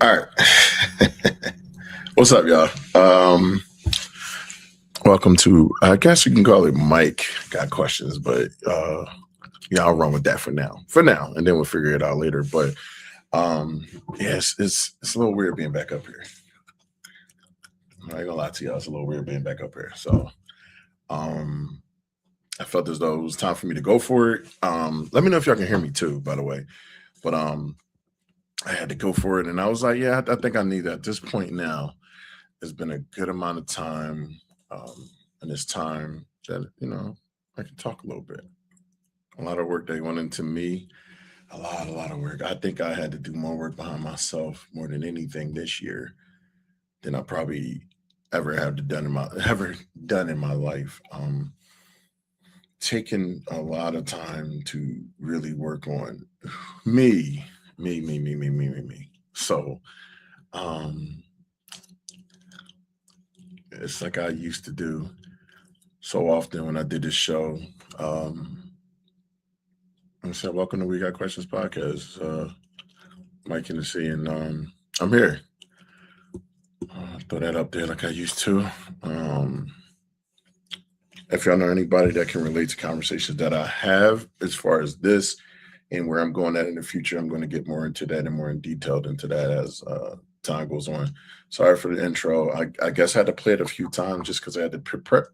All right. What's up, y'all? Welcome to, I guess you can call it Mike Got Questions, but yeah, I'll run with that for now. And then we'll figure it out later. But yes, it's a little weird being back up here. I ain't gonna lie to y'all, it's a little weird being back up here. So um I felt as though it was time for me to go for it. Let me know if y'all can hear me too, by the way. But I had to go for it, and I was like, yeah, I think I need that. At this point now, it's been a good amount of time, and it's time that I can talk a little bit. A lot of work that went into me, a lot of work. I think I had to do more work behind myself more than anything this year than I probably ever done in my life. Taking a lot of time to really work on me, me. So um it's like I used to do so often when I did this show. I said, "Welcome to We Got Questions podcast." Mike Hennessy, and I'm here. Throw that up there like I used to. If y'all know anybody that can relate to conversations that I have as far as this and where I'm going at in the future, I'm going to get more into that and more in detailed into that as time goes on. Sorry for the intro. I guess I had to play it a few times just because I had to prep.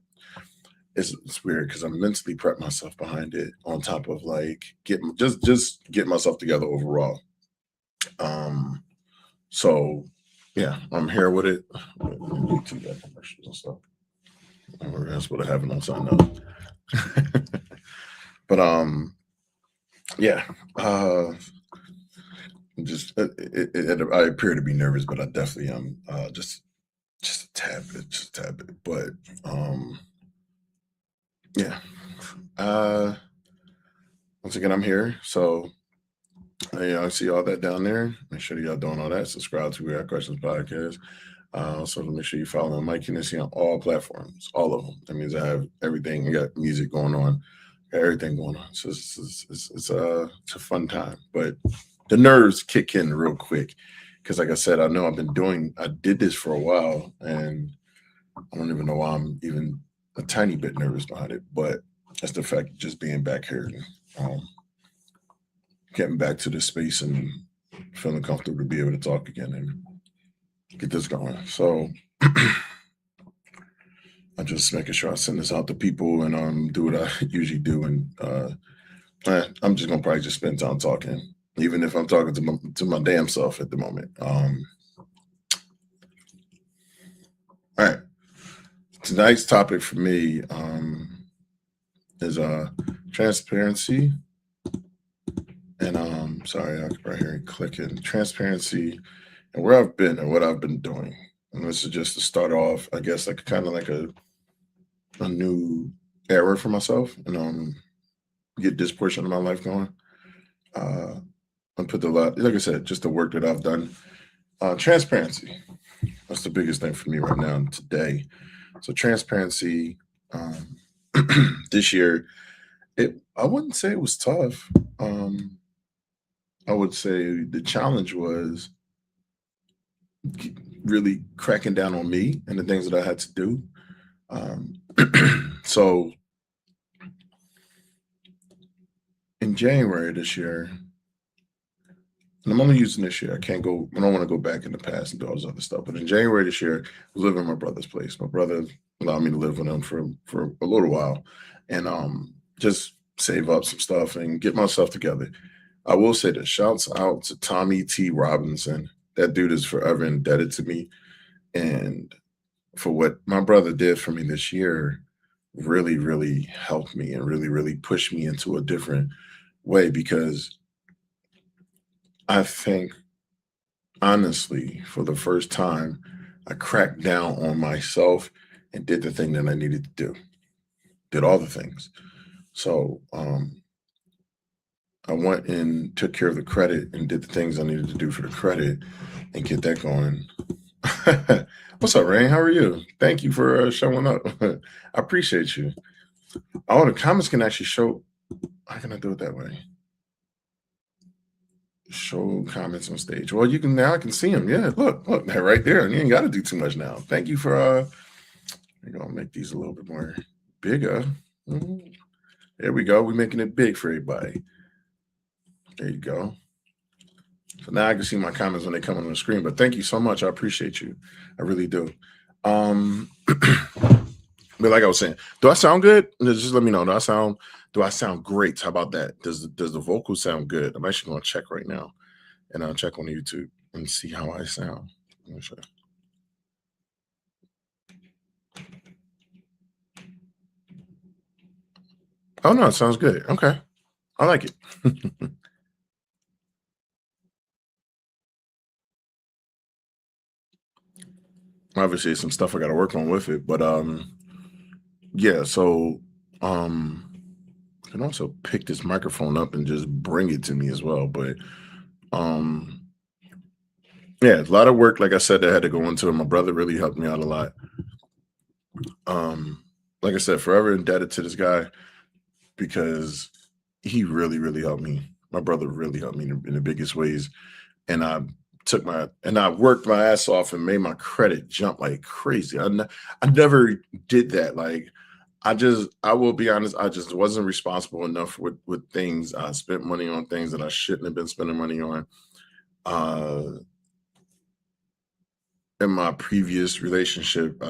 It's weird because I'm mentally prep myself behind it on top of like just get myself together overall. Um, so yeah, I'm here with it. YouTube that commercials and stuff. That's what I have it on sign up. But yeah. Just I appear to be nervous, but I definitely am. Just a tad bit. But yeah. Uh, once again, I'm here. So I see all that down there. Make sure y'all doing all that. Subscribe to We Got Questions podcast. Also, make sure you follow Mike Hennessy on all platforms, all of them. That means I have everything. I got music going on, got everything going on. So it's a fun time, but the nerves kick in real quick because, like I said, I know I did this for a while, and I don't even know why I'm even a tiny bit nervous behind it. But that's the fact of just being back here, um, getting back to this space and feeling comfortable to be able to talk again and get this going. So I'm just making sure I send this out to people and do what I usually do. And I'm just gonna probably just spend time talking, even if I'm talking to my damn self at the moment. All right. Tonight's topic for me is transparency. And sorry, I right here clicking transparency and where I've been and what I've been doing. And this is just to start off, I guess, like kind of like a new era for myself, and get this portion of my life going. I put a lot, like I said, just the work that I've done. Transparency. That's the biggest thing for me right now and today. So transparency. Um, this year, I wouldn't say it was tough. I would say the challenge was really cracking down on me and the things that I had to do. Um, so in January this year, and I'm only using this year. I don't want to go back in the past and do all this other stuff. But in January this year, I was living in my brother's place. My brother allowed me to live with him for a little while, and just save up some stuff and get myself together. I will say this: shouts out to Tommy T. Robinson. That dude is forever indebted to me, and for what my brother did for me this year, really, really helped me and really, really pushed me into a different way because I think honestly, for the first time, I cracked down on myself and did the thing that I needed to do. Did all the things. So I went and took care of the credit and did the things I needed to do for the credit and get that going. What's up, Rain? How are you? Thank you for showing up. I appreciate you. Oh, the comments can actually show. How can I do it that way? Show comments on stage. Well, you can now I can see them. Yeah, look, they're right there. And you ain't got to do too much now. Thank you for we're gonna make these a little bit more bigger. Mhm. There we go. We're making it big for everybody. There you go. So now I can see my comments when they come on the screen. But thank you so much. I appreciate you. I really do. But like I was saying, do I sound good? Just let me know. Do I sound great? How about that? Does the vocal sound good? I'm actually gonna check right now. And I'll check on YouTube and see how I sound. Let me show Oh no, it sounds good. Okay. I like it. Obviously some stuff I gotta work on with it. But yeah, so um I can also pick this microphone up and just bring it to me as well. But um yeah, a lot of work, like I said, that had to go into it. My brother really helped me out a lot. Um, like I said, forever indebted to this guy because he really, really helped me. My brother really helped me in the biggest ways. And I worked my ass off and made my credit jump like crazy. I never did that. Like I will be honest, I just wasn't responsible enough with things. I spent money on things that I shouldn't have been spending money on. Uh in my previous relationship,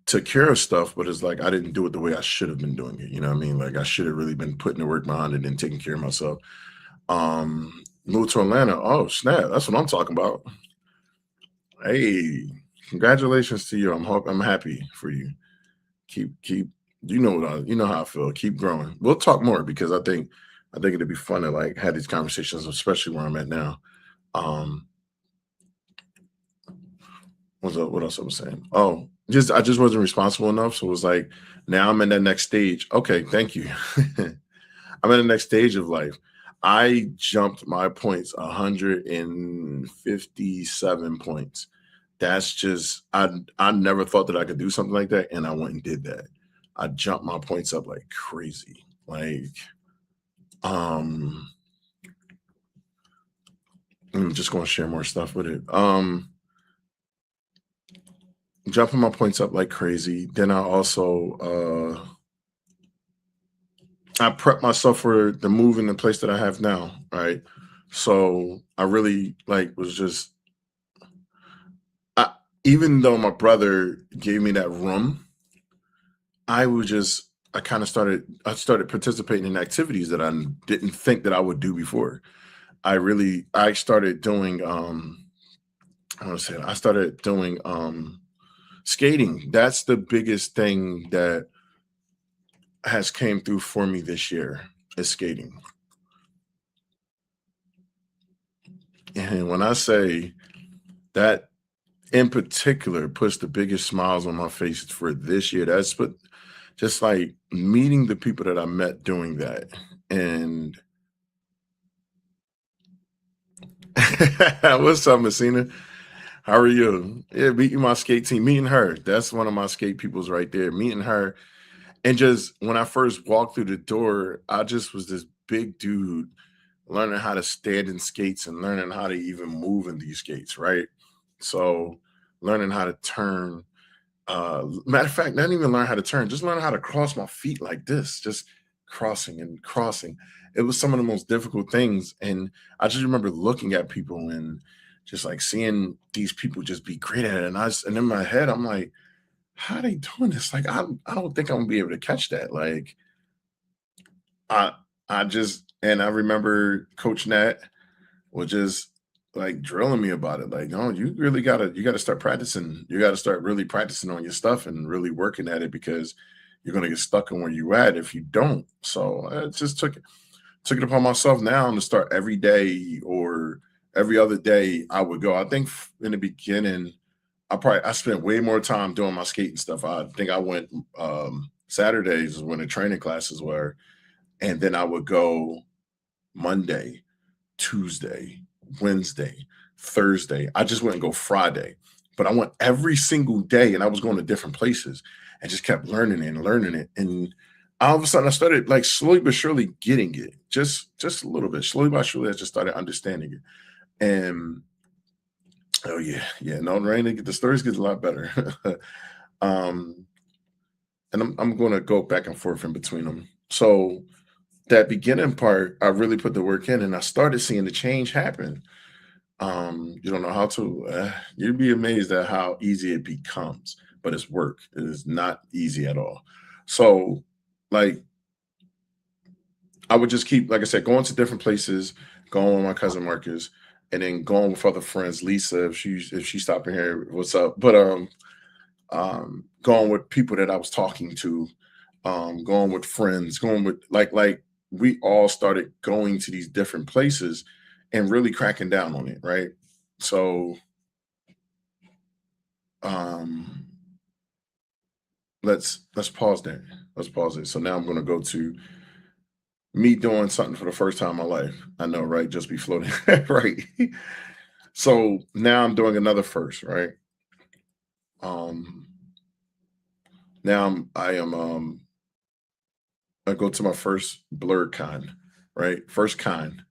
took care of stuff, but it's like I didn't do it the way I should have been doing it. You know what I mean? Like I should have really been putting the work behind it and taking care of myself. Moved to Atlanta. Oh snap! That's what I'm talking about. Hey, congratulations to you. I'm happy for you. Keep. You know how I feel. Keep growing. We'll talk more because I think it'd be fun to like have these conversations, especially where I'm at now. Um, what's up? What else I was saying? Oh, just I just wasn't responsible enough. So it was like now I'm in that next stage. Okay, thank you. I'm in the next stage of life. I jumped my points 157 points. That's just I never thought that I could do something like that, and I went and did that. I jumped my points up like crazy. Like um I'm just gonna share more stuff with it. Jumping my points up like crazy. Then I prepped myself for the move in the place that I have now, right? So I really like was just I, even though my brother gave me that room, I was just I started participating in activities that I didn't think that I would do before. I started doing I want to say I started doing skating. That's the biggest thing that has came through for me this year is skating. And when I say that in particular puts the biggest smiles on my face for this year, that's what just like meeting the people that I met doing that. And what's up, Messina? How are you? Yeah, meeting my skate team, meeting her. That's one of my skate peoples right there. Meeting her. And just when I first walked through the door, I just was this big dude learning how to stand in skates and learning how to even move in these skates, right? So learning how to turn. Matter of fact, not even learn how to turn, just learn how to cross my feet like this, just crossing and crossing. It was some of the most difficult things. And I just remember looking at people and just like seeing these people just be great at it. And in my head, I'm like, how are they doing this? Like, I don't think I'm gonna be able to catch that. Like, I and I remember Coach Nat was just like drilling me about it. Like, no, you gotta start practicing. You gotta start really practicing on your stuff and really working at it because you're gonna get stuck in where you at if you don't. So I just took it upon myself now to start every day or every other day I would go. I think in the beginning, I spent way more time doing my skating stuff. I think I went Saturdays is when the training classes were, and then I would go Monday, Tuesday, Wednesday, Thursday. I just wouldn't go Friday, but I went every single day and I was going to different places and just kept learning and learning it. And all of a sudden I started like slowly but surely getting it, just a little bit. Slowly but surely, I just started understanding it. And oh yeah, yeah. No, Rain, the stories get a lot better. um, and I'm going to go back and forth in between them. So that beginning part, I really put the work in, and I started seeing the change happen. You don't know how to. You'd be amazed at how easy it becomes, but it's work. It is not easy at all. So, like, I would just keep, like I said, going to different places, going with my cousin Marcus, and then going with other friends. Lisa, if she stopped in here, what's up? But going with people that I was talking to, going with friends, going with like we all started going to these different places and really cracking down on it, right? So um let's pause there. Let's pause it. So now I'm gonna go to me doing something for the first time in my life. I know, right? Just be floating, right? So now I'm doing another first, right? Um now I go to my first blurred con, right? First con.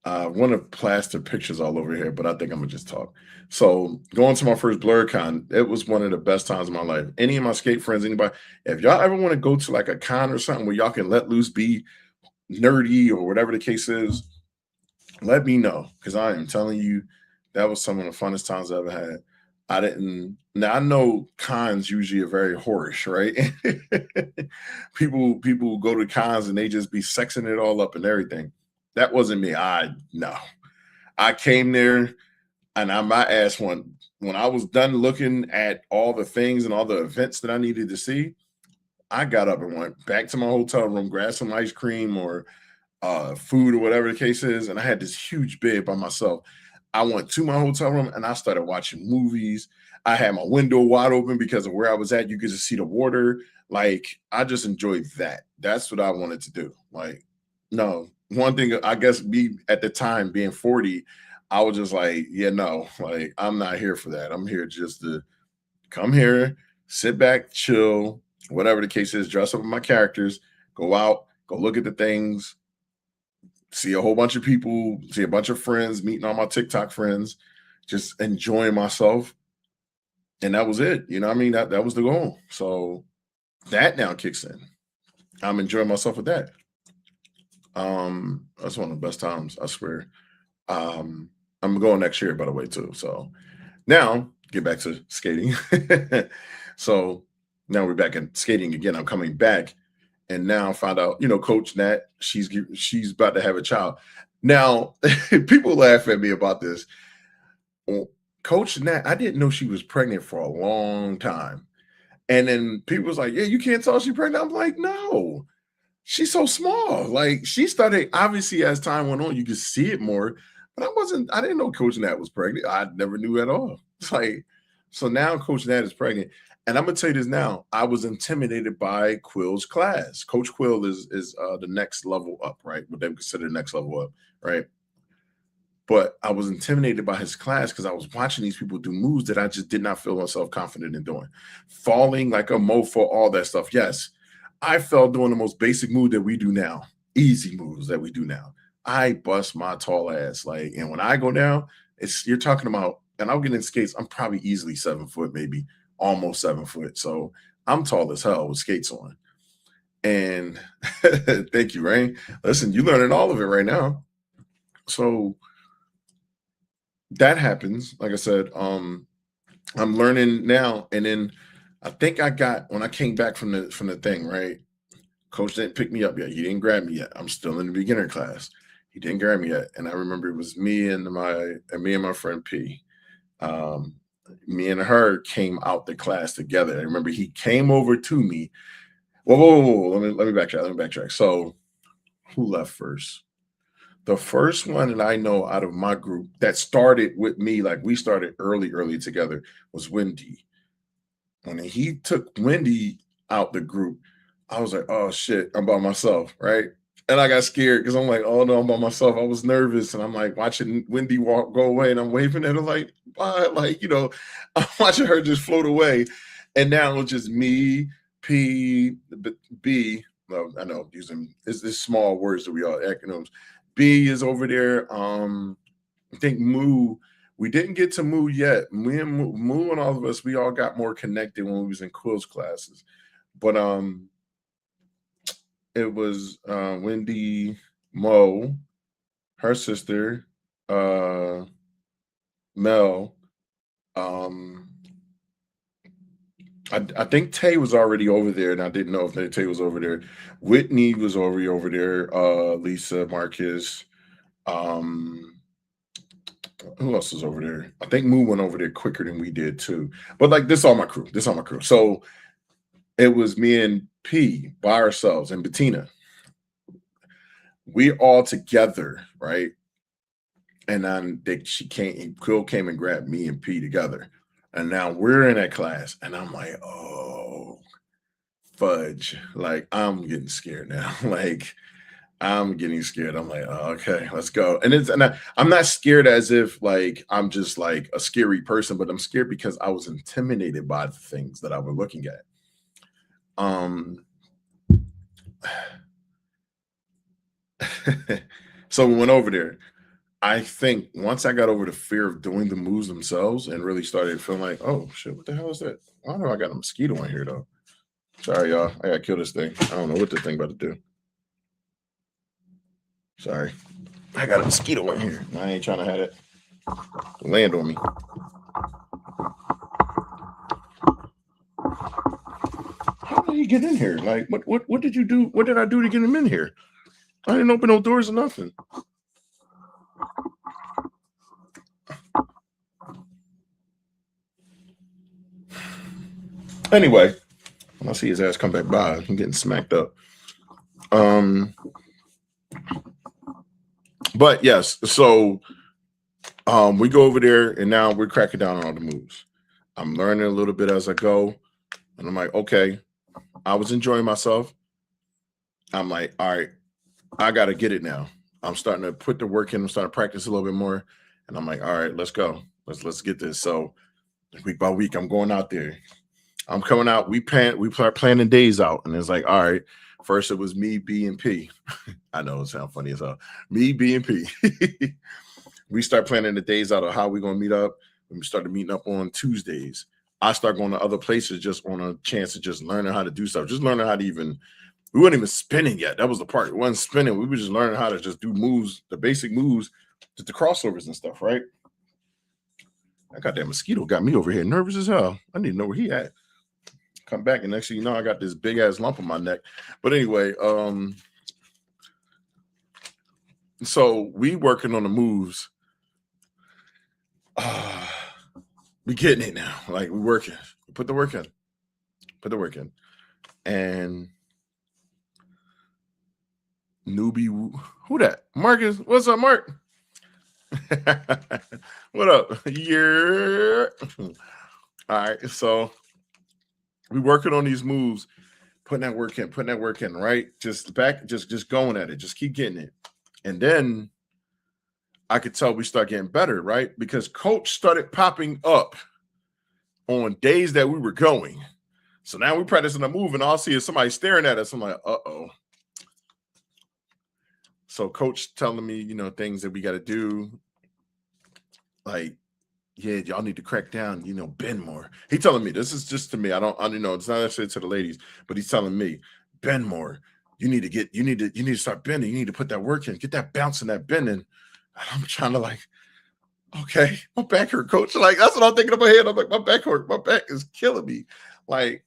I want to plaster pictures all over here, but I think I'm gonna just talk. So going to my first blurred con, it was one of the best times of my life. Any of my skate friends, anybody, if y'all ever want to go to like a con or something where y'all can let loose, be nerdy or whatever the case is, let me know, because I am telling you, that was some of the funnest times I ever had. I didn't. Now I know cons usually are very whorish, right? People go to cons and they just be sexing it all up and everything. That wasn't me. I no. I came there and my ass went when I was done looking at all the things and all the events that I needed to see. I got up and went back to my hotel room, grabbed some ice cream or food or whatever the case is, and I had this huge bed by myself. I went to my hotel room and I started watching movies. I had my window wide open because of where I was at. You could just see the water. Like, I just enjoyed that. That's what I wanted to do. Like, no, one thing I guess be at the time being 40, I was just like, yeah, no, like I'm not here for that. I'm here just to come here, sit back, chill, whatever the case is, dress up with my characters, go out, go look at the things, see a whole bunch of people, see a bunch of friends, meeting all my TikTok friends, just enjoying myself. And that was it. You know what I mean? That was the goal. So that now kicks in. I'm enjoying myself with that. That's one of the best times, I swear. I'm going next year, by the way, too. So now get back to skating. So now we're back in skating again. I'm coming back, and now I found out, Coach Nat, she's about to have a child. Now, people laugh at me about this. Well, Coach Nat, I didn't know she was pregnant for a long time. And then people was like, yeah, you can't tell she's pregnant. I'm like, no, she's so small. Like, she started, obviously, as time went on, you could see it more. But I didn't know Coach Nat was pregnant. I never knew at all. It's like, so now Coach Nat is pregnant. And I'm gonna tell you this now. I was intimidated by Quill's class. Coach Quill is the next level up, right? What they would consider the next level up, right? But I was intimidated by his class because I was watching these people do moves that I just did not feel myself confident in doing. Falling like a mofo, all that stuff. Yes, I fell doing the most basic move that we do now, easy moves that we do now. I bust my tall ass. Like, and when I go down, you're talking about, and I'll get in skates, I'm probably easily 7 foot, maybe almost 7 foot. So I'm tall as hell with skates on. And thank you, Rain. Listen, you're learning all of it right now. So that happens. Like I said, I'm learning now. And then I think I got, when I came back from the thing, right? Coach didn't pick me up yet. He didn't grab me yet. I'm still in the beginner class. He didn't grab me yet. And I remember it was me and my friend P. Um, Me and her came out the class together. I remember he came over to me. Whoa. Let me backtrack. So who left first? The first one that I know out of my group that started with me, like we started early together, was Wendy. When he took Wendy out the group, I was like, oh shit, I'm by myself, right? And I got scared because I'm like, oh no, I'm by myself. I was nervous, and I'm like watching Wendy go away, and I'm waving at her like, bye, like, I'm watching her just float away. And now it's just me, P, B, I know using it's small words that we all acronyms. B is over there. I think Moo. We didn't get to Moo yet. Me and Moo and all of us, we all got more connected when we was in quiz classes. But it was Wendy, Mo, her sister, Mel. Um, I think Tay was already over there, and I didn't know if Tay was over there. Whitney was already over there. Lisa, Marcus. Um, who else was over there? I think Moo went over there quicker than we did too. But like this, all my crew. This all my crew. So it was me and P by ourselves and Bettina. We all together, right? And then Quill came and grabbed me and P together. And now we're in that class, and I'm like, oh, fudge. Like, I'm getting scared now. Like, I'm getting scared. I'm like, oh, okay, let's go. I'm not scared as if like I'm just like a scary person, but I'm scared because I was intimidated by the things that I was looking at. So we went over there. I think once I got over the fear of doing the moves themselves and really started feeling like, oh shit, what the hell is that? Why do I got a mosquito in here though? Sorry, y'all. I gotta kill this thing. I don't know what this thing about to do. Sorry. I got a mosquito in here. I ain't trying to have it land on me. How did he get in here? Like, what did you do? What did I do to get him in here? I didn't open no doors or nothing. Anyway, when I see his ass come back by, I'm getting smacked up. But yes, so we go over there and now we're cracking down on all the moves. I'm learning a little bit as I go, and I'm like, okay, I was enjoying myself. I'm like, all right, I got to get it now. I'm starting to put the work in. I'm starting to practice a little bit more, and I'm like, all right, let's go. Let's get this. So week by week, I'm going out there. I'm coming out. We start planning days out, and it's like, all right. First, it was me, B, and P. I know it sounds funny as hell. Me, B, and P. We start planning the days out of how we're gonna meet up. We started meeting up on Tuesdays. I start going to other places just on a chance of just learning how to do stuff, just learning how to even. We weren't even spinning yet. That was the part. We wasn't spinning. We were just learning how to just do moves, the basic moves, just the crossovers and stuff, right? I got that mosquito got me over here nervous as hell. I need to know where he at. Come back, and next thing you know, I got this big ass lump on my neck. But anyway, so we working on the moves. We getting it now. Like we working. We put the work in. Put the work in. And newbie, who that? Marcus, what's up, Mark? What up? Yeah. All right, so we working on these moves, putting that work in, right? Just going at it, just keep getting it. And then I could tell we start getting better, right? Because coach started popping up on days that we were going. So now we're practicing a move, and all I see is somebody staring at us. I'm like, uh-oh. So coach telling me, things that we got to do. Like, yeah, y'all need to crack down, bend more. He telling me, this is just to me. I don't know. It's not necessarily to the ladies, but he's telling me, bend more. You need to start bending. You need to put that work in, get that bounce and that bending. I'm trying to like, okay, my back hurt, coach. Like, that's what I'm thinking in my head. I'm like, my back hurt. My back is killing me. Like,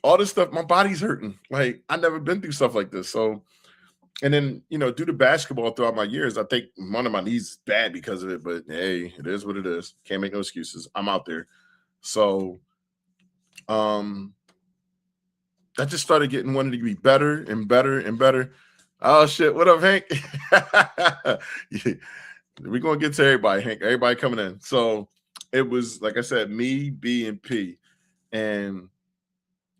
all this stuff, my body's hurting. Like, I never been through stuff like this. So, and then, due to basketball throughout my years, I think one of my knees is bad because of it. But hey, it is what it is. Can't make no excuses. I'm out there. So, I just started wanting to be better and better and better. Oh shit! What up, Hank? Yeah. We're gonna get to everybody, Hank. Everybody coming in. So it was like I said, me, B, and P, and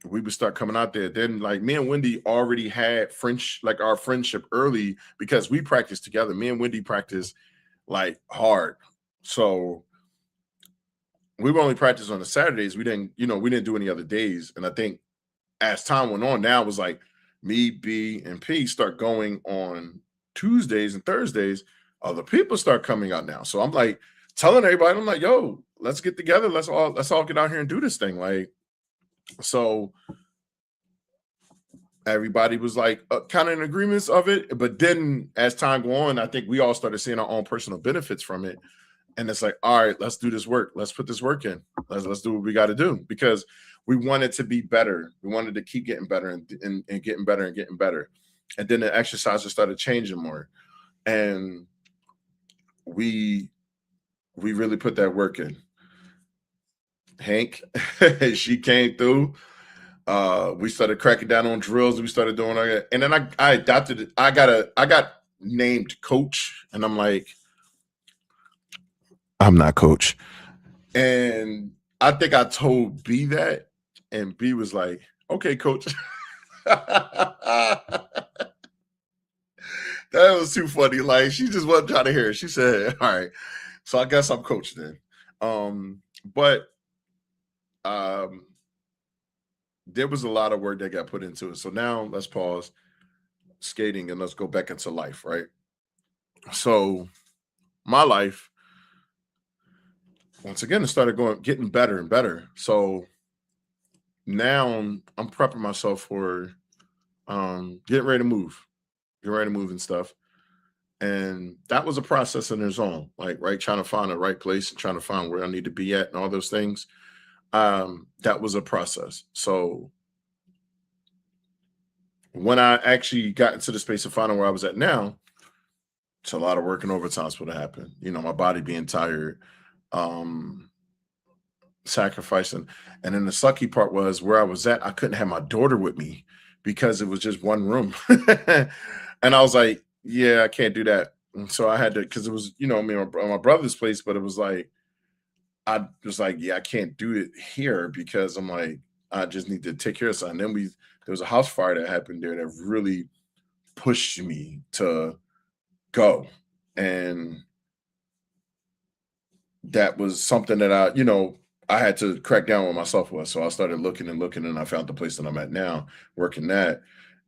we would start coming out there. Then, like me and Wendy already had our friendship early because we practiced together. Me and Wendy practiced like hard. So we were only practiced on the Saturdays. We didn't do any other days. And I think as time went on, now it was like me, B, and P start going on Tuesdays and Thursdays, other people start coming out now. So I'm like telling everybody, I'm like, yo, let's get together. Let's all get out here and do this thing. Like, so everybody was like kind of in agreements of it. But then as time go on, I think we all started seeing our own personal benefits from it. And it's like, all right, let's do this work. Let's put this work in. Let's do what we got to do because we wanted to be better. We wanted to keep getting better and getting better and getting better. And then the exercises started changing more. And we really put that work in. Hank, she came through. We started cracking down on drills. We started doing all that. And then I adopted it. I got named coach, and I'm like, I'm not coach. And I think I told B that, and B was like, okay, coach. That was too funny. Like, she just wasn't trying to hear it. She said, all right. So I guess I'm coach then. But there was a lot of work that got put into it. So now let's pause skating and let's go back into life, right? So my life, once again, it started getting better and better. So now I'm prepping myself for getting ready to move, and stuff. And that was a process in its own, like, right, trying to find the right place and trying to find where I need to be at and all those things. That was a process. So when I actually got into the space of finding where I was at now, it's a lot of work and overtime what happened. You know, my body being tired, um, sacrificing. And then the sucky part was where I was at, I couldn't have my daughter with me because it was just one room. And I was like, yeah, I can't do that. And so I had to, because it was, I mean, my brother's place, but it was like, I was like, yeah, I can't do it here because I'm like, I just need to take care of something. Then there was a house fire that happened there that really pushed me to go. And that was something that I had to crack down on myself with. So I started looking and looking, and I found the place that I'm at now, working that.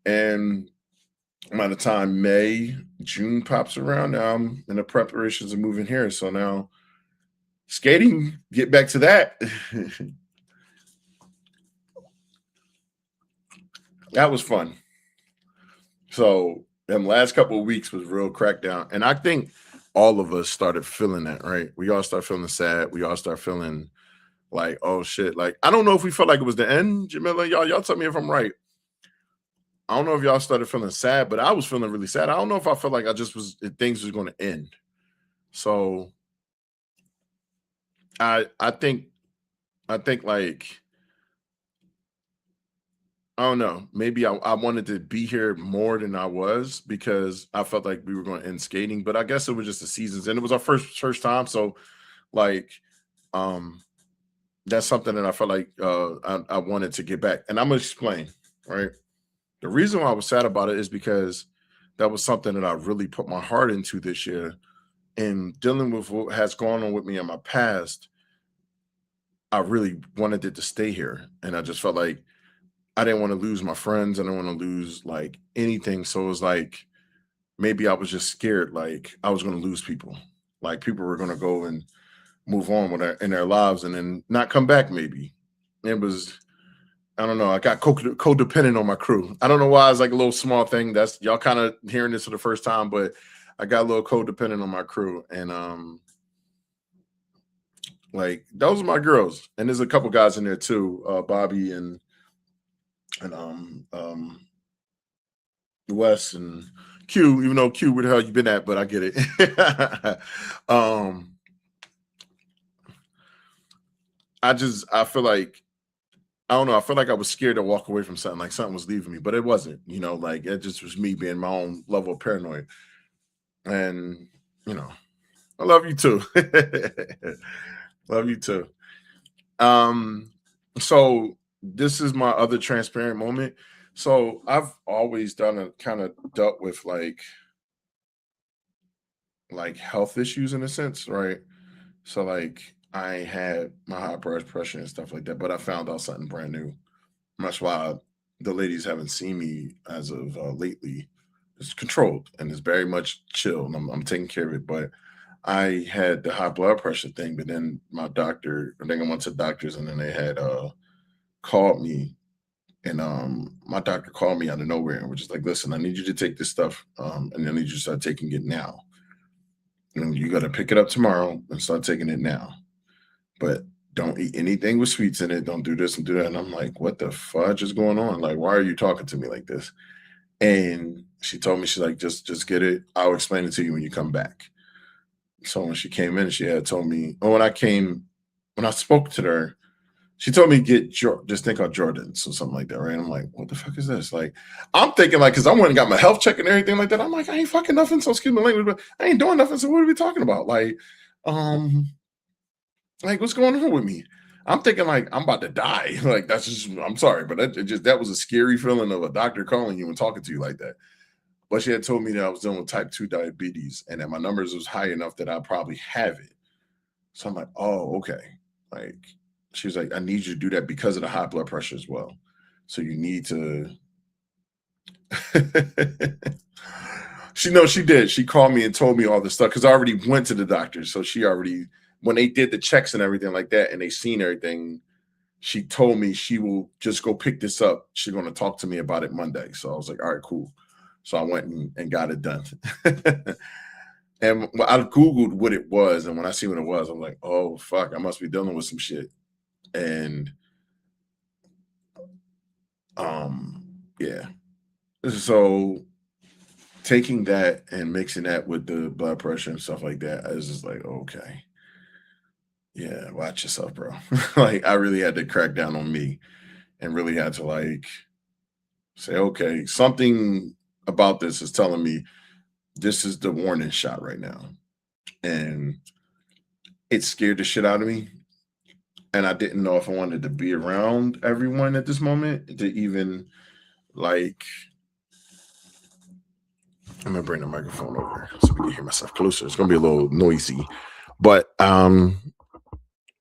And by the time May, June pops around, now I'm in the preparations of moving here. So now skating, get back to that. That was fun. So them last couple of weeks was real crackdown. And I think all of us started feeling that, right? We all start feeling sad. We all start feeling like, oh shit. Like, I don't know if we felt like it was the end, Jamila. Y'all tell me if I'm right. I don't know if y'all started feeling sad, but I was feeling really sad. I don't know if I felt like things was going to end. So I think like, I don't know. Maybe I wanted to be here more than I was because I felt like we were going to end skating, but I guess it was just the seasons and it was our first time. So like, um, that's something that I felt like I wanted to get back. And I'm gonna explain, right? The reason why I was sad about it is because that was something that I really put my heart into this year. And dealing with what has gone on with me in my past, I really wanted it to stay here. And I just felt like I didn't want to lose my friends. I didn't want to lose like anything. So it was like maybe I was just scared, like I was going to lose people. Like people were going to go and move on in their lives and then not come back. Maybe it was, I don't know. I got codependent on my crew. I don't know why. It's like a little small thing. That's y'all kind of hearing this for the first time, but I got a little codependent on my crew, and like those are my girls, and there's a couple guys in there too, Bobby and Wes and Q. Even though Q, where the hell you been at? But I get it. I feel like I don't know. I feel like I was scared to walk away from something, like something was leaving me, but it wasn't. Like it just was me being my own level of paranoid. And you know, I love you too. Love you too. Um, so this is my other transparent moment. So I've always done a kind of dealt with like health issues in a sense, right? So like I had my high blood pressure and stuff like that, but I found out something brand new. That's why. the ladies haven't seen me as of lately. It's controlled and it's very much chill, and I'm taking care of it. But I had the high blood pressure thing, but then my doctor, I think I went to doctors, and then they had called me, and my doctor called me out of nowhere and was just like, "Listen, I need you to take this stuff, and I need you to start taking it now. And you got to pick it up tomorrow and start taking it now. But don't eat anything with sweets in it. Don't do this and do that." And I'm like, "What the fudge is going on? Like, why are you talking to me like this?" And she told me, she's like, just get it. I'll explain it to you when you come back. So when she came in, she had told me, oh, when I spoke to her, she told me to get this thing called Jordans or something like that, right? I'm like, what the fuck is this? Like, I'm thinking like, because I went and got my health check and everything like that. I'm like, I ain't fucking nothing. So excuse my language, but I ain't doing nothing. So what are we talking about? Um, like what's going on with me? I'm thinking like I'm about to die. Like that's just, I'm sorry, but that was a scary feeling of a doctor calling you and talking to you like that. But she had told me that I was dealing with type 2 diabetes and that my numbers was high enough that I probably have it. So I'm like, oh, okay. Like she was like, I need you to do that because of the high blood pressure as well. So you need to she did. She called me and told me all this stuff because I already went to the doctor. So she already, when they did the checks and everything like that and they seen everything, she told me she will just go pick this up. She's going to talk to me about it Monday. So I was like, all right, cool. So I went and got it done. And I Googled what it was. And when I see what it was, I'm like, oh, fuck, I must be dealing with some shit. And yeah. So taking that and mixing that with the blood pressure and stuff like that, I was just like, okay, yeah, watch yourself, bro. Like I really had to crack down on me and really had to like say, okay, something about this is telling me this is the warning shot right now. And it scared the shit out of me. And I didn't know if I wanted to be around everyone at this moment to even like, I'm gonna bring the microphone over so we can hear myself closer. It's gonna be a little noisy. But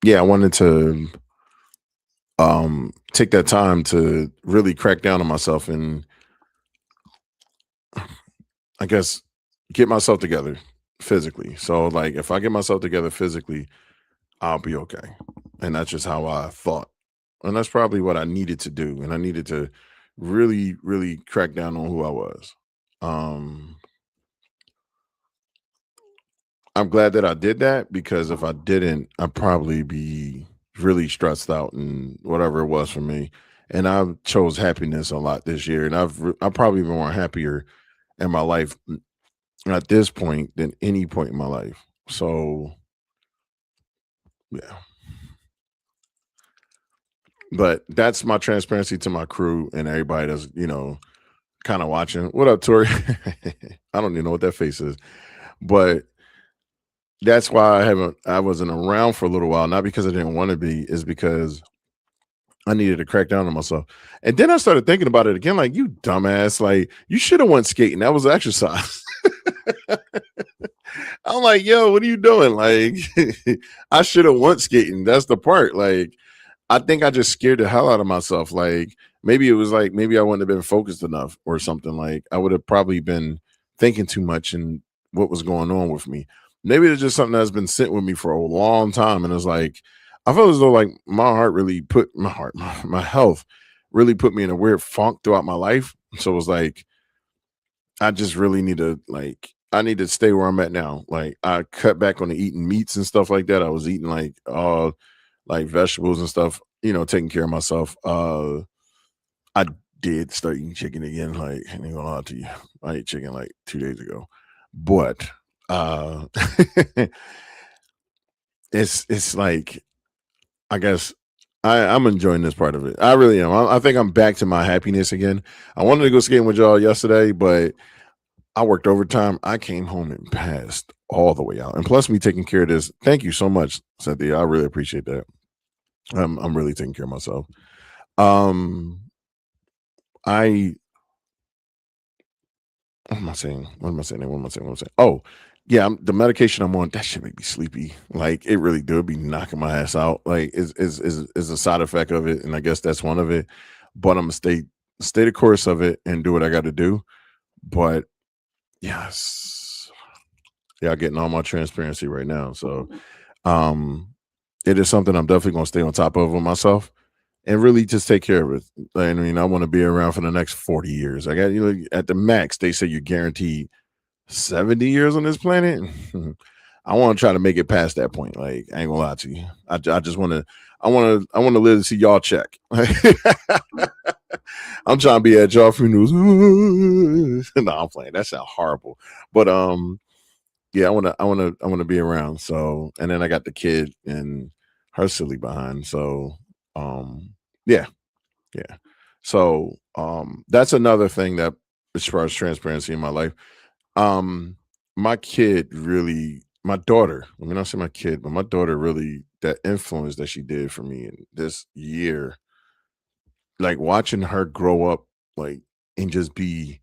yeah, I wanted to take that time to really crack down on myself and I guess get myself together physically. So like if I get myself together physically, I'll be okay. And that's just how I thought. And that's probably what I needed to do. And I needed to really, really crack down on who I was. Um I'm glad that I did that because if I didn't, I'd probably be really stressed out and whatever it was for me. And I chose happiness a lot this year, and I've probably been more happier in my life at this point than any point in my life. So yeah, but that's my transparency to my crew and everybody that's kind of watching. What up, Tori? I don't even know what that face is, but that's why I wasn't around for a little while, not because I didn't want to be, is because I needed to crack down on myself. And then I started thinking about it again, like, you dumbass, like you should have went skating. That was exercise. I'm like, yo, what are you doing? Like, I should have went skating. That's the part. Like, I think I just scared the hell out of myself. Like, maybe it was like, maybe I wouldn't have been focused enough or something. Like, I would have probably been thinking too much and what was going on with me. Maybe it's just something that's been sitting with me for a long time. And it's like, I feel as though like my heart really put my heart, my health really put me in a weird funk throughout my life. So it was like, I just really need to like, I need to stay where I'm at now. Like, I cut back on the eating meats and stuff like that. I was eating like vegetables and stuff, taking care of myself. I did start eating chicken again. Like, I ain't gonna lie to you. I ate chicken like 2 days ago. But it's like, I guess I'm enjoying this part of it. I really am. I think I'm back to my happiness again. I wanted to go skating with y'all yesterday, but I worked overtime. I came home and passed all the way out. And plus me taking care of this. Thank you so much, Cynthia. I really appreciate that. I'm really taking care of myself. Um I what am I saying? What am I saying? What am I saying? What am I saying? Oh, yeah, the medication I'm on, that shit make me sleepy. Like it really do. It be knocking my ass out. Like is a side effect of it, and I guess that's one of it. But I'm gonna stay. stay the course of it and do what I got to do. But yes, yeah, I'm getting all my transparency right now. So, um, it is something I'm definitely going to stay on top of with myself and really just take care of it. I mean, I want to be around for the next 40 years. I got, at the max, they say you're guaranteed 70 years on this planet. I want to try to make it past that point. Like, I ain't gonna lie to you. I just want to, I want to live to see y'all check. I'm trying to be at y'all funerals. No, I'm playing. That sounds horrible. But yeah, I want to be around. So, and then I got the kid and her silly behind. So, yeah, yeah. So, that's another thing that, as far as transparency in my life, um, my kid really, my daughter. I mean, I say my kid, but my daughter really, that influence that she did for me in this year, like watching her grow up, like and just be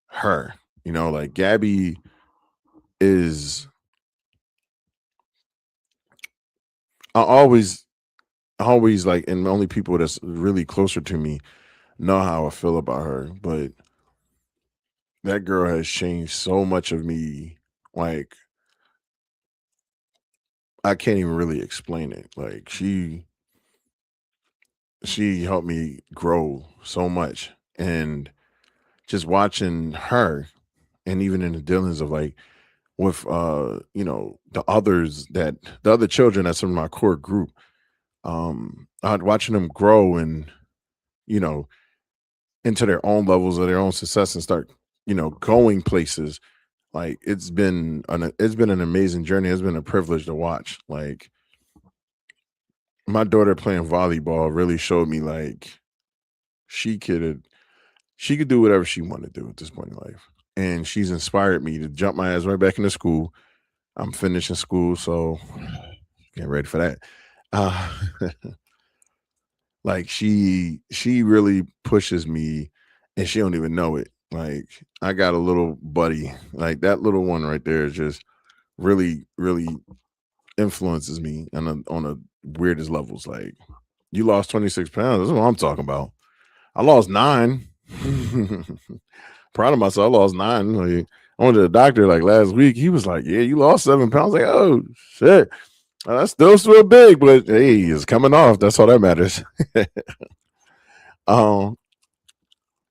her. Like Gabby is. I always like, and the only people that's really closer to me know how I feel about her. But that girl has changed so much of me. Like, I can't even really explain it. Like, she helped me grow so much, and just watching her, and even in the dealings of, like, with the other children that's in my core group, I'd watching them grow and, you know into their own levels of their own success and start, going places. Like, it's been an amazing journey. It's been a privilege to watch. Like, my daughter playing volleyball really showed me, like, she could she could do whatever she wanted to do at this point in life. And she's inspired me to jump my ass right back into school. I'm finishing school, so getting ready for that. Uh, like, she really pushes me, and she don't even know it. Like, I got a little buddy, like that little one right there just really, really influences me on a weirdest levels. Like, you lost 26 pounds. That's what I'm talking about. I lost 9. Proud of myself. I lost 9. Like, I went to the doctor like last week. He was like, "Yeah, you lost 7 pounds." Like, oh shit. That's still big, but hey, it's coming off. That's all that matters. um,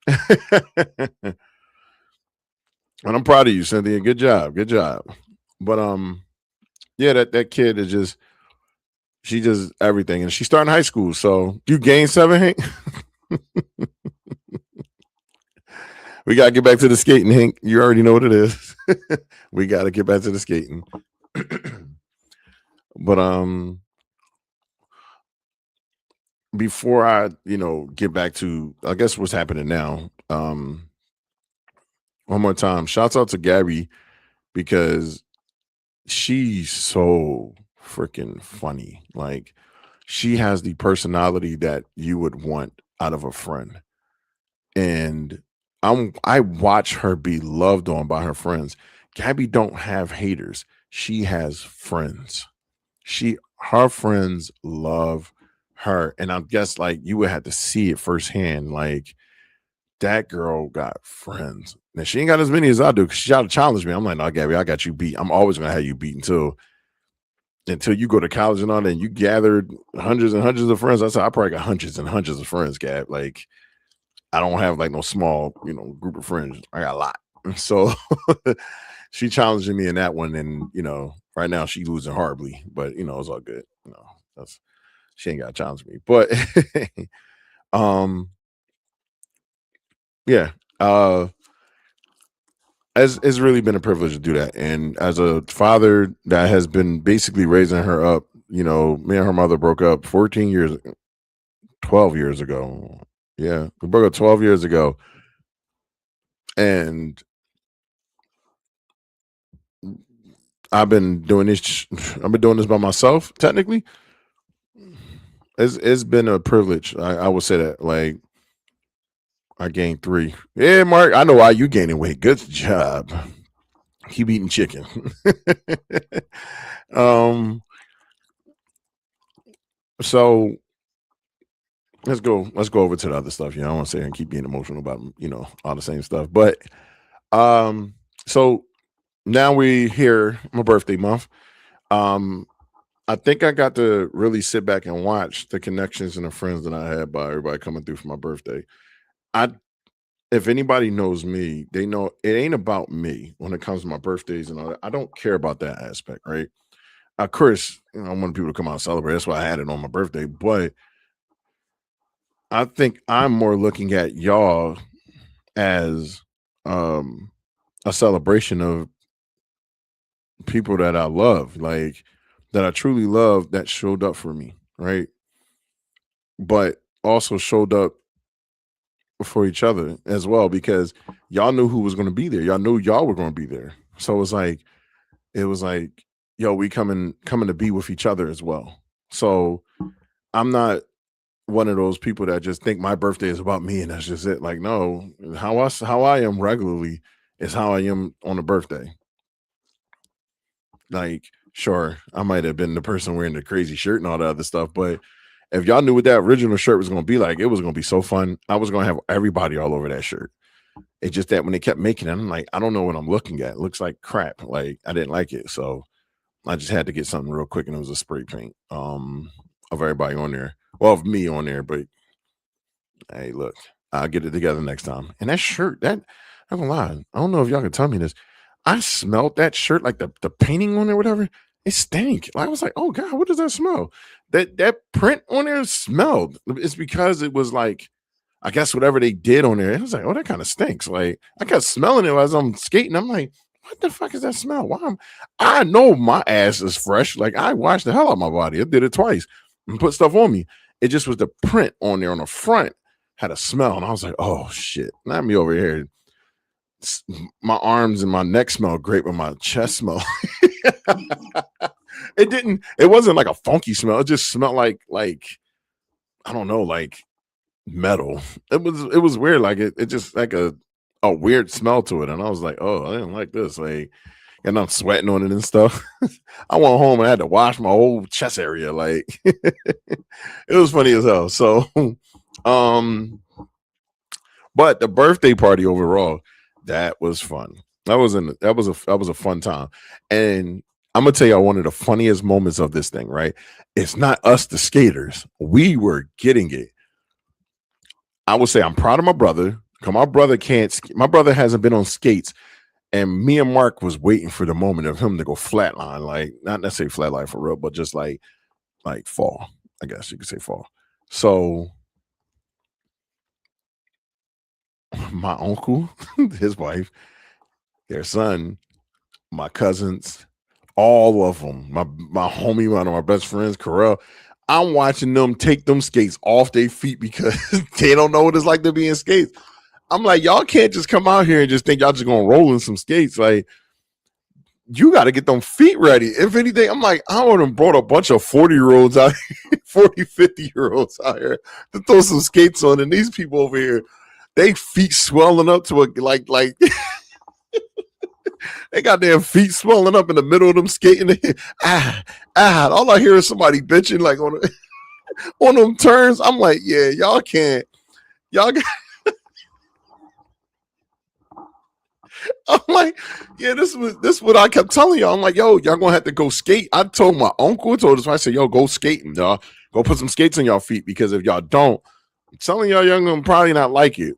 and I'm proud of you, Cynthia. Good job. Good job. But yeah, that kid is just, she does everything, and she's starting high school. So you gained 7, Hank. We gotta get back to the skating, Hank. You already know what it is. We gotta get back to the skating. But before I, get back to, I guess, what's happening now. One more time, shouts out to Gabby, because she's so freaking funny. Like, she has the personality that you would want out of a friend. And I watch her be loved on by her friends. Gabby don't have haters. She has friends. Her friends love her. And I guess, like, you would have to see it firsthand. Like, that girl got friends. Now, she ain't got as many as I do, because she tried to challenge me. I'm like, no, Gabby, I got you beat. I'm always gonna have you beat until you go to college and all that, and you gathered hundreds and hundreds of friends. I said, I probably got hundreds and hundreds of friends, Gab. Like, I don't have like no small, group of friends. I got a lot. So she challenging me in that one. And, right now she losing horribly, but it's all good. That's, she ain't got to challenge me. But um, yeah. It's really been a privilege to do that. And as a father that has been basically raising her up, me and her mother broke up 14 years, 12 years ago. Yeah, we broke up 12 years ago. And I've been doing this. I've been doing this by myself. Technically, it's been a privilege. I would say that. Like, I gained 3. Yeah, Mark. I know why you gaining weight. Good job. Keep eating chicken. um. So let's go over to the other stuff. I don't want to sit here and keep being emotional about all the same stuff. But um, so now we here my birthday month. Um, I think I got to really sit back and watch the connections and the friends that I had by everybody coming through for my birthday. I If anybody knows me, they know it ain't about me when it comes to my birthdays and all that. I don't care about that aspect, right? Of course, I want people to come out and celebrate. That's why I had it on my birthday. But I think I'm more looking at y'all as um a celebration of people that I love, like that I truly love that showed up for me, right? But also showed up for each other as well because y'all knew who was going to be there. Y'all knew y'all were going to be there. So it was like, yo, we coming to be with each other as well. So I'm not one of those people that just think my birthday is about me and that's just it. Like, no, how I am regularly is how I am on a birthday. Like, sure, I might have been the person wearing the crazy shirt and all that other stuff, but if y'all knew what that original shirt was going to be like, it was going to be so fun. I was going to have everybody all over that shirt. It's just that when they kept making it, I'm like, I don't know what I'm looking at. It looks like crap. Like I didn't like it, so I just had to get something real quick, and it was a spray paint of everybody on there. Well, of me on there, but hey, look, I'll get it together next time. And that shirt, I'm gonna lie, I don't know if y'all can tell me this. I smelled that shirt, like the painting on there, whatever. It stank. I was like, oh god, what does that smell? That print on there smelled. It's because it was like, I guess whatever they did on there. It was like, oh, that kind of stinks. Like I kept smelling it as I'm skating. I'm like, what the fuck is that smell? I know my ass is fresh. Like I washed the hell out of my body. I did it twice and put stuff on me. It just was the print on there on the front had a smell, and I was like, "Oh shit!" Not me over here. My arms and my neck smell great, but my chest smell. It didn't. It wasn't like a funky smell. It just smelled like I don't know, like metal. It was weird. Like it just like a weird smell to it, and I was like, "Oh, I didn't like this." Like, and I'm sweating on it and stuff. I went home and I had to wash my whole chest area. Like, it was funny as hell. So, um, but the birthday party overall, that was fun. That was a fun time. And I'm gonna tell you one of the funniest moments of this thing, right? It's not us the skaters. We were getting it. I would say I'm proud of my brother. Cause my brother can't my brother hasn't been on skates. And me and Mark was waiting for the moment of him to go flatline, like not necessarily flatline for real, but just like fall. I guess you could say fall. So my uncle, his wife, their son, my cousins, all of them, my homie, one of my best friends, Carell. I'm watching them take them skates off their feet because they don't know what it's like to be in skates. I'm like, y'all can't just come out here and just think y'all just gonna roll in some skates. Like, you got to get them feet ready. If anything, I'm like, I would have brought a bunch of 40-year-olds out here, 40, 50-year-olds out here to throw some skates on. And these people over here, they feet swelling up to a like they got their feet swelling up in the middle of them skating. All I hear is somebody bitching like on them turns. I'm like, yeah, y'all can't. Y'all got, I'm like, yeah, this is what I kept telling y'all. I'm like, yo, y'all gonna have to go skate. I told my uncle, told us, I said, yo, go skating, y'all. Go put some skates on y'all feet because if y'all don't, I'm telling y'all, y'all gonna probably not like it.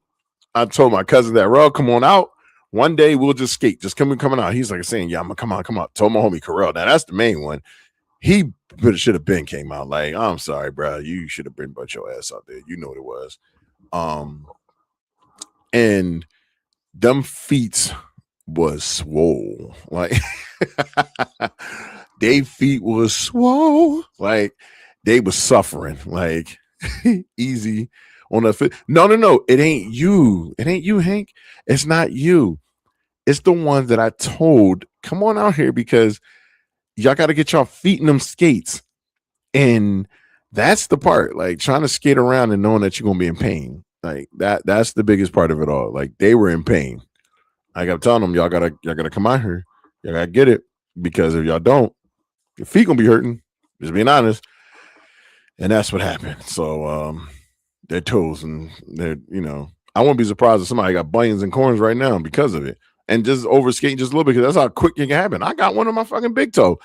I told my cousin that, Rel, come on out. One day we'll just skate. Just coming out. He's like saying, yeah, I'm gonna come out. Told my homie Carell. Now that's the main one. He should have been came out. Like, I'm sorry, bro. You should have been but your ass out there. You know what it was. And them feet was swole. Like they feet was swole. Like they was suffering. Like easy on the foot. No. It ain't you. It ain't you, Hank. It's not you. It's the ones that I told, come on out here because y'all got to get y'all feet in them skates. And that's the part, like trying to skate around and knowing that you're gonna be in pain. Like that's the biggest part of it all. Like they were in pain. I got telling them, y'all gotta come out here. Y'all gotta get it. Because if y'all don't, your feet gonna be hurting. Just being honest. And that's what happened. So their toes and their, I wouldn't be surprised if somebody got bunions and corns right now because of it. And just over skating just a little bit because that's how quick it can happen. I got one on my fucking big toe.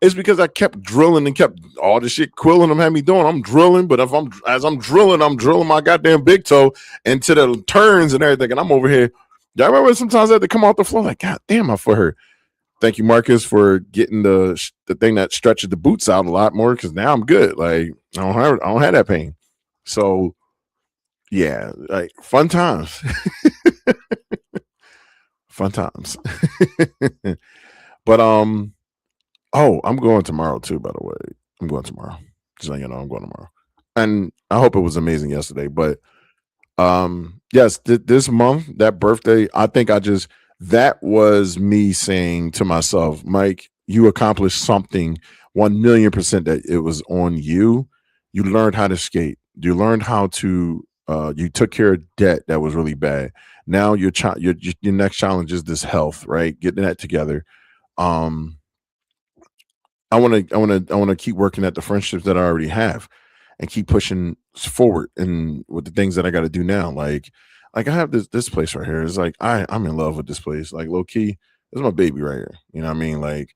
It's because I kept drilling and kept all the shit quilling them had me doing. I'm drilling, but as I'm drilling my goddamn big toe into the turns and everything. And I'm over here. Y'all remember sometimes I had to come off the floor like, God damn, my foot hurt. Thank you, Marcus, for getting the thing that stretches the boots out a lot more because now I'm good. Like I don't have that pain. So yeah, like fun times. Fun times. But oh, I'm going tomorrow too, by the way. I'm going tomorrow. Just letting you know I'm going tomorrow. And I hope it was amazing yesterday. But yes, this month, that birthday, I think that was me saying to myself, Mike, you accomplished something 1,000,000% that it was on you. You learned how to skate. You learned how to you took care of debt that was really bad. Now your next challenge is this health, right? Getting that together. Um I want to keep working at the friendships that I already have and keep pushing forward and with the things that I got to do now. Like I have this place right here. It's like I'm in love with this place. Like low key, this is my baby right here. You know what I mean? Like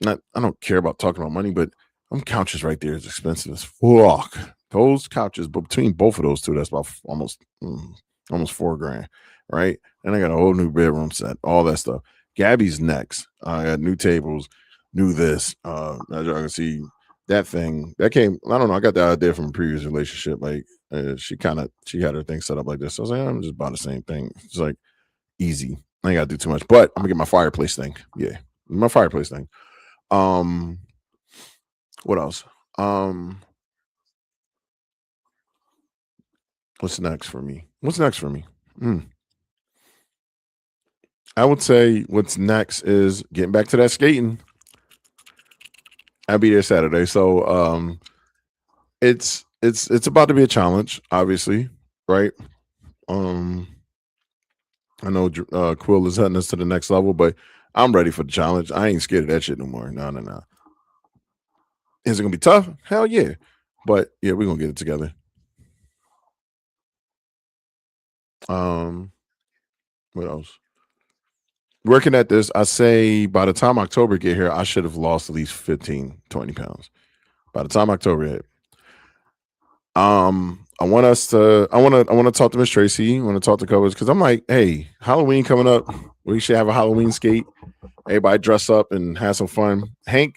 not I don't care about talking about money, but them couches right there is expensive as fuck. Those couches, but between both of those two, that's about almost 4 grand, right? And I got a whole new bedroom set, all that stuff. Gabby's next. I got new tables, new this. As y'all can see, that thing that came. I don't know. I got the idea from a previous relationship. Like she had her thing set up like this. So I was like, I'm just buying the same thing. It's like easy. I ain't got to do too much. But I'm gonna get my fireplace thing. Yeah, my fireplace thing. Um, what else? Um, what's next for me? What's next for me? Hmm. I would say what's next is getting back to that skating. I'll be there Saturday. So it's about to be a challenge, obviously, right? Um I know Quill is heading us to the next level, but I'm ready for the challenge. I ain't scared of that shit no more. No, no, no. Is it gonna be tough? Hell yeah. But yeah, we're gonna get it together. Um, what else? Working at this, I say by the time October get here, I should have lost at least 15, 20 pounds. By the time October hit. I want to talk to Miss Tracy. I want to talk to coverage because I'm like, hey, Halloween coming up. We should have a Halloween skate. Everybody dress up and have some fun. Hank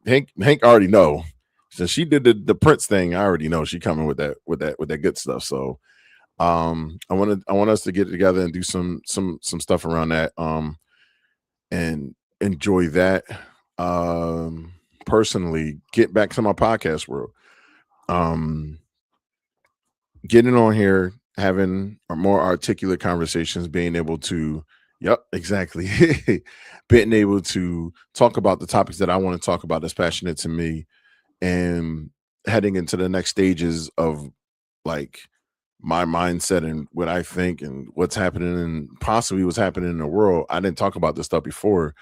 already know. Since she did the Prince thing, I already know she coming with that good stuff. So I want us to get together and do some stuff around that. And enjoy that. Personally, get back to my podcast world. Um Getting on here, having more articulate conversations, being able to, yep, exactly, being able to talk about the topics that I want to talk about that's passionate to me, and heading into the next stages of like my mindset and what I think and what's happening and possibly what's happening in the world. I didn't talk about this stuff before,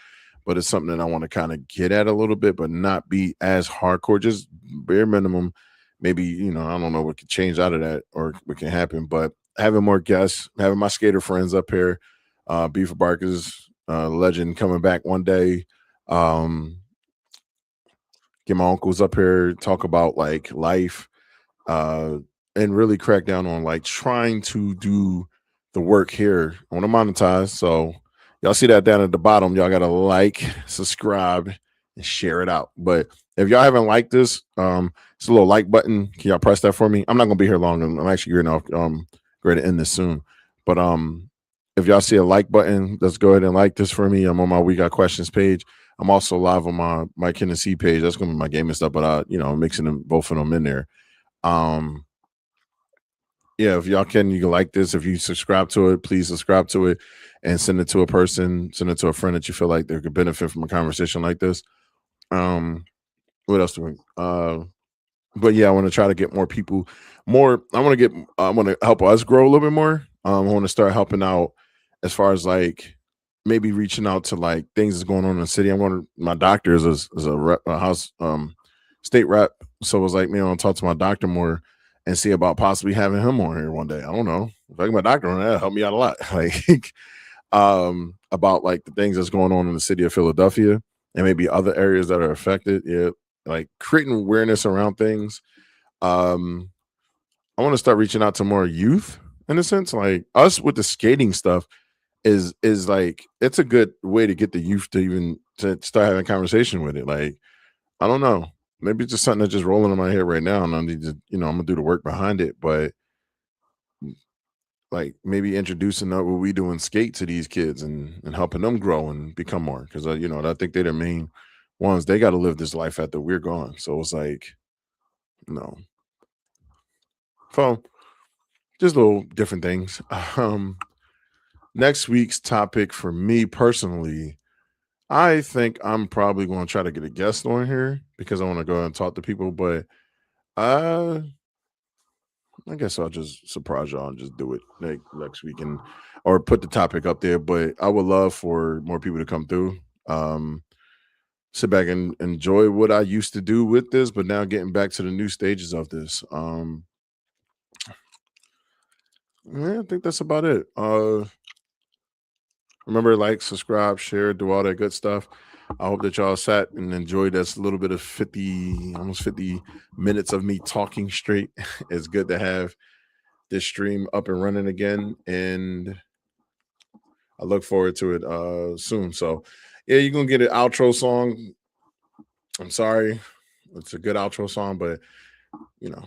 but it's something that I want to kind of get at a little bit, but not be as hardcore, just bare minimum. Maybe, I don't know what could change out of that or what can happen, but having more guests, having my skater friends up here, Beaver Barkers, legend coming back one day. Um, get my uncles up here, talk about like life, uh, and really crack down on like trying to do the work here. I want to monetize. So y'all see that down at the bottom. Y'all gotta like, subscribe, and share it out. But if y'all haven't liked this, it's a little like button. Can y'all press that for me? I'm not gonna be here long. I'm actually getting off ready to end this soon. But if y'all see a like button, let's go ahead and like this for me. I'm on my We Got Questions page. I'm also live on my Hennessy page. That's gonna be my gaming stuff, but mixing them both of them in there. Um, yeah, if y'all can, you can like this. If you subscribe to it, please subscribe to it and send it to a person, send it to a friend that you feel like they could benefit from a conversation like this. Um, what else do we? But yeah, I want to try to get more people, more. I want to help us grow a little bit more. I want to start helping out as far as like maybe reaching out to like things that's going on in the city. My doctor is a house state rep, so it was like, man, I want to talk to my doctor more and see about possibly having him on here one day. I don't know. If I get my doctor on that, help me out a lot. Like about like the things that's going on in the city of Philadelphia and maybe other areas that are affected. Yeah, like creating awareness around things. Um, I want to start reaching out to more youth in a sense, like us with the skating stuff is like it's a good way to get the youth to even to start having a conversation with it. Like, I don't know. Maybe it's just something that's just rolling in my head right now, and I need to, I'm gonna do the work behind it. But like maybe introducing what we do in skate to these kids and helping them grow and become more because I think they're the main ones. They got to live this life after we're gone. So it's like, you know, so just little different things. Um, Next week's topic for me personally, I think I'm probably going to try to get a guest on here because I want to go and talk to people. But uh, I guess I'll just surprise y'all and just do it like next week and or put the topic up there. But I would love for more people to come through. Um, Sit back and enjoy what I used to do with this, but now getting back to the new stages of this. Yeah, I think that's about it. Remember, like, subscribe, share, do all that good stuff. I hope that y'all sat and enjoyed this little bit of 50, almost 50 minutes of me talking straight. It's good to have this stream up and running again. And I look forward to it soon. So, yeah, you're going to get an outro song. I'm sorry. It's a good outro song, but, you know,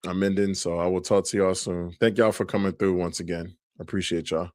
I'm ending. So I will talk to y'all soon. Thank y'all for coming through once again. I appreciate y'all.